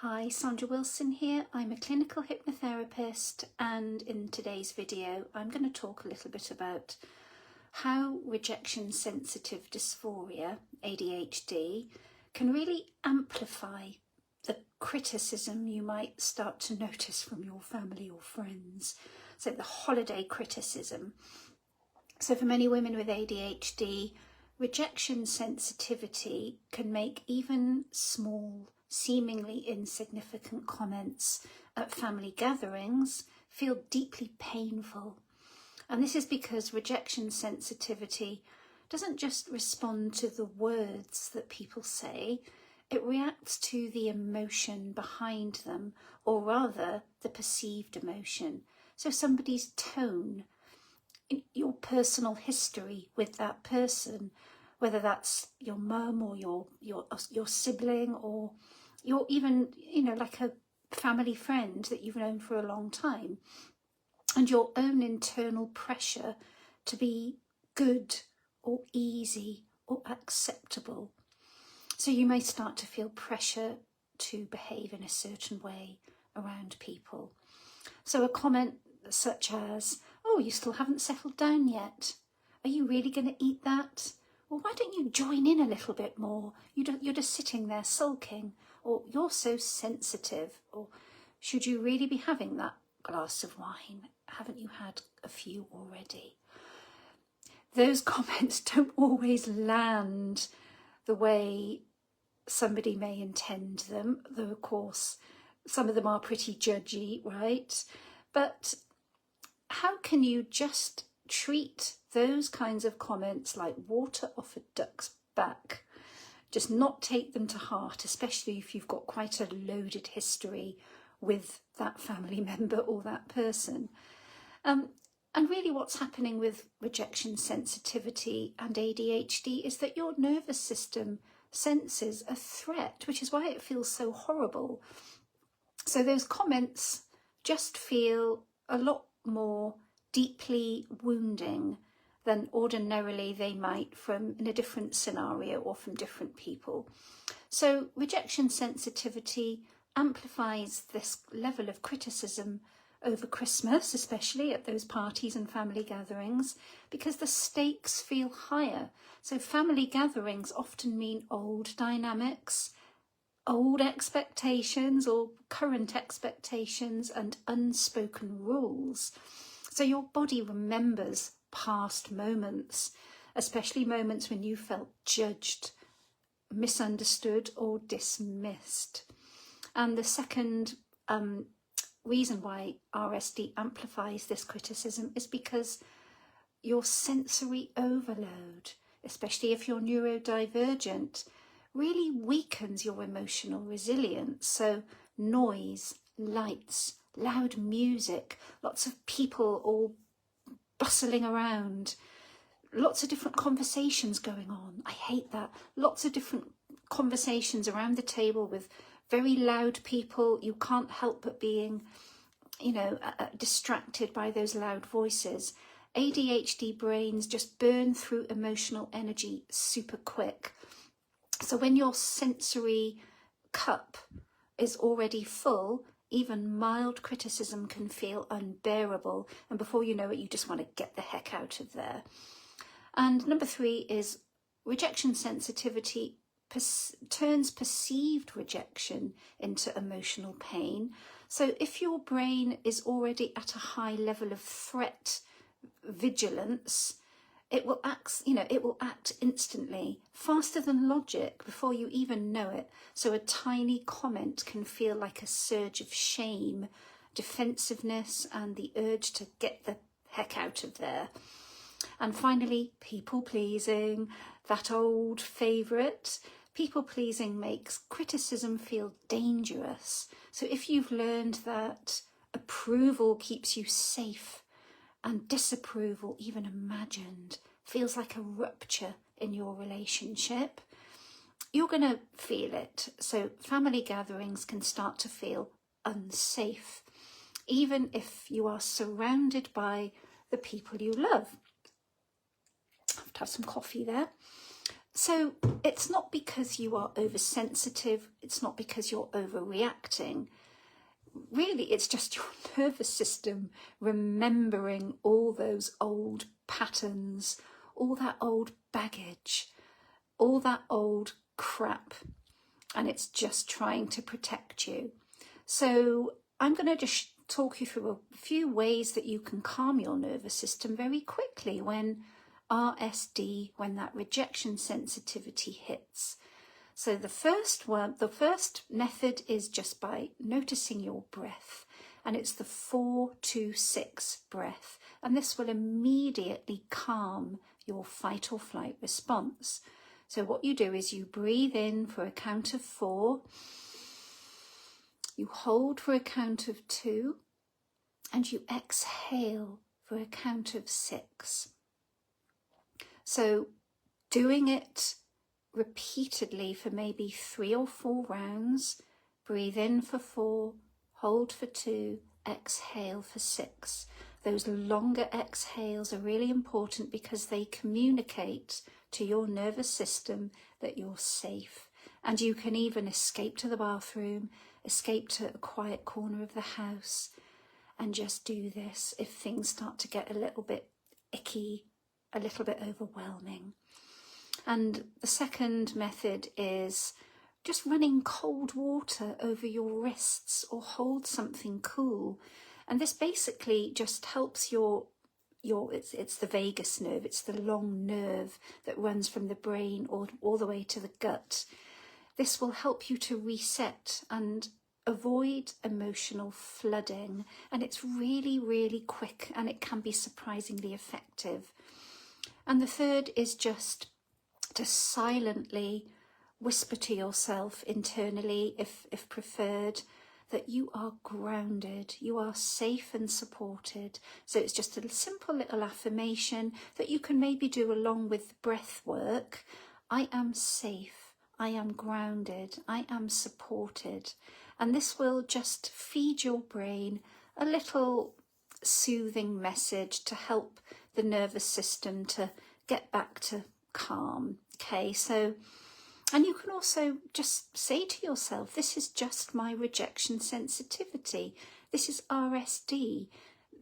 Hi, Sandra Wilson here. I'm a clinical hypnotherapist, and in today's video I'm going to talk a little bit about how rejection sensitive dysphoria, ADHD, can really amplify the criticism you might start to notice from your family or friends. So the holiday criticism. So for many women with ADHD, rejection sensitivity can make even small, seemingly insignificant comments at family gatherings feel deeply painful. And this is because rejection sensitivity doesn't just respond to the words that people say, it reacts to the emotion behind them, or rather the perceived emotion. So somebody's tone, your personal history with that person, whether that's your mum or your sibling, or you're even, like a family friend that you've known for a long time, and your own internal pressure to be good or easy or acceptable. So you may start to feel pressure to behave in a certain way around people. So a comment such as, "Oh, you still haven't settled down yet. Are you really going to eat that? Or why don't you join in a little bit more? You're just sitting there sulking." Or "You're so sensitive." Or "Should you really be having that glass of wine? Haven't you had a few already?" Those comments don't always land the way somebody may intend them, though of course some of them are pretty judgy, right? But how can you just treat those kinds of comments like water off a duck's back? Just not take them to heart, especially if you've got quite a loaded history with that family member or that person. And really what's happening with rejection sensitivity and ADHD is that your nervous system senses a threat, which is why it feels so horrible. So those comments just feel a lot more deeply wounding than ordinarily they might in a different scenario or from different people. So rejection sensitivity amplifies this level of criticism over Christmas, especially at those parties and family gatherings, because the stakes feel higher. So family gatherings often mean old dynamics, old expectations or current expectations, and unspoken rules. So your body remembers past moments, especially moments when you felt judged, misunderstood or dismissed. And the second reason why RSD amplifies this criticism is because your sensory overload, especially if you're neurodivergent, really weakens your emotional resilience. So noise, lights, loud music, lots of people all bustling around, lots of different conversations going on. I hate that. Lots of different conversations around the table with very loud people. You can't help but being, distracted by those loud voices. ADHD brains just burn through emotional energy super quick. So when your sensory cup is already full, even mild criticism can feel unbearable. And before you know it, you just want to get the heck out of there. And number 3 is rejection sensitivity turns perceived rejection into emotional pain. So if your brain is already at a high level of threat vigilance, it will act instantly, faster than logic, before you even know it. So a tiny comment can feel like a surge of shame, defensiveness, and the urge to get the heck out of there. And finally, people-pleasing, that old favourite. People-pleasing makes criticism feel dangerous. So if you've learned that approval keeps you safe and disapproval, even imagined, feels like a rupture in your relationship, you're going to feel it. So family gatherings can start to feel unsafe, even if you are surrounded by the people you love. I have to have some coffee there. So it's not because you are oversensitive, it's not because you're overreacting. Really, it's just your nervous system remembering all those old patterns, all that old baggage, all that old crap, and it's just trying to protect you. So I'm going to just talk you through a few ways that you can calm your nervous system very quickly when RSD, when that rejection sensitivity hits. So the first method is just by noticing your breath, and it's the 4-2-6 breath, and this will immediately calm your fight or flight response. So what you do is you breathe in for a count of 4, you hold for a count of 2, and you exhale for a count of 6. So doing it repeatedly for maybe 3 or 4 rounds, breathe in for 4, hold for 2, exhale for 6. Those longer exhales are really important because they communicate to your nervous system that you're safe, and you can even escape to the bathroom, escape to a quiet corner of the house, and just do this if things start to get a little bit icky, a little bit overwhelming. And the second method is just running cold water over your wrists or hold something cool. And this basically just helps it's the vagus nerve, it's the long nerve that runs from the brain all the way to the gut. This will help you to reset and avoid emotional flooding. And it's really, really quick, and it can be surprisingly effective. And the third is just to silently whisper to yourself internally, if preferred, that you are grounded, you are safe and supported. So it's just a simple little affirmation that you can maybe do along with breath work. I am safe, I am grounded, I am supported. And this will just feed your brain a little soothing message to help the nervous system to get back to calm. Okay, so, and you can also just say to yourself, this is just my rejection sensitivity. This is RSD.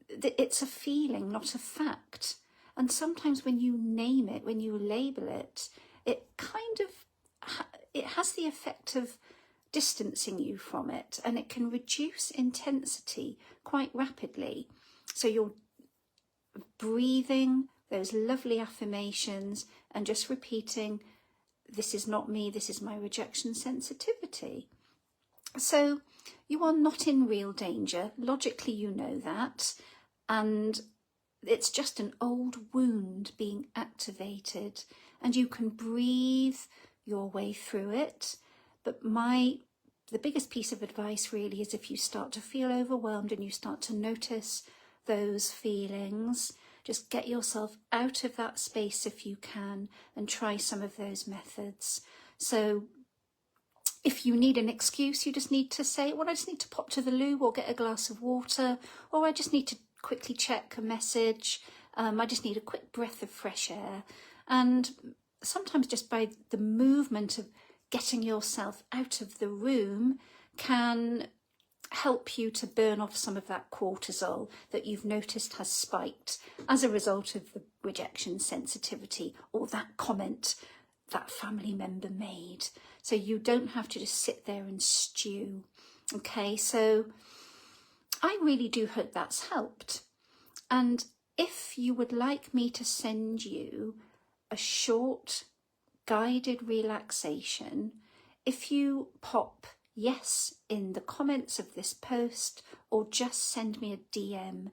It's a feeling, not a fact. And sometimes when you name it, when you label it, it kind of, it has the effect of distancing you from it, and it can reduce intensity quite rapidly. So you're breathing those lovely affirmations and just repeating, this is not me, this is my rejection sensitivity. So you are not in real danger. Logically, you know that. And it's just an old wound being activated, and you can breathe your way through it. But the biggest piece of advice really is if you start to feel overwhelmed and you start to notice those feelings, just get yourself out of that space if you can and try some of those methods. So if you need an excuse, you just need to say, well, I just need to pop to the loo or get a glass of water, or I just need to quickly check a message. I just need a quick breath of fresh air. And sometimes just by the movement of getting yourself out of the room can help you to burn off some of that cortisol that you've noticed has spiked as a result of the rejection sensitivity or that comment that family member made. So you don't have to just sit there and stew. Okay, so I really do hope that's helped. And if you would like me to send you a short guided relaxation, if you pop yes in the comments of this post or just send me a DM,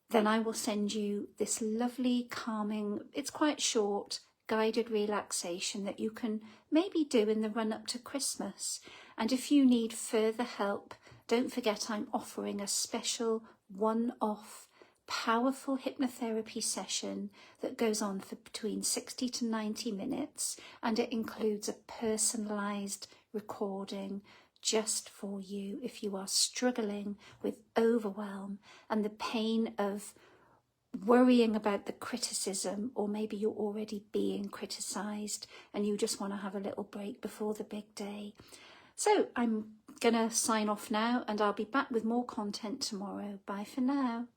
then I will send you this lovely calming, it's quite short, guided relaxation that you can maybe do in the run up to Christmas. And if you need further help, don't forget I'm offering a special one-off powerful hypnotherapy session that goes on for between 60 to 90 minutes, and it includes a personalised recording just for you if you are struggling with overwhelm and the pain of worrying about the criticism, or maybe you're already being criticised and you just want to have a little break before the big day. So I'm going to sign off now, and I'll be back with more content tomorrow. Bye for now.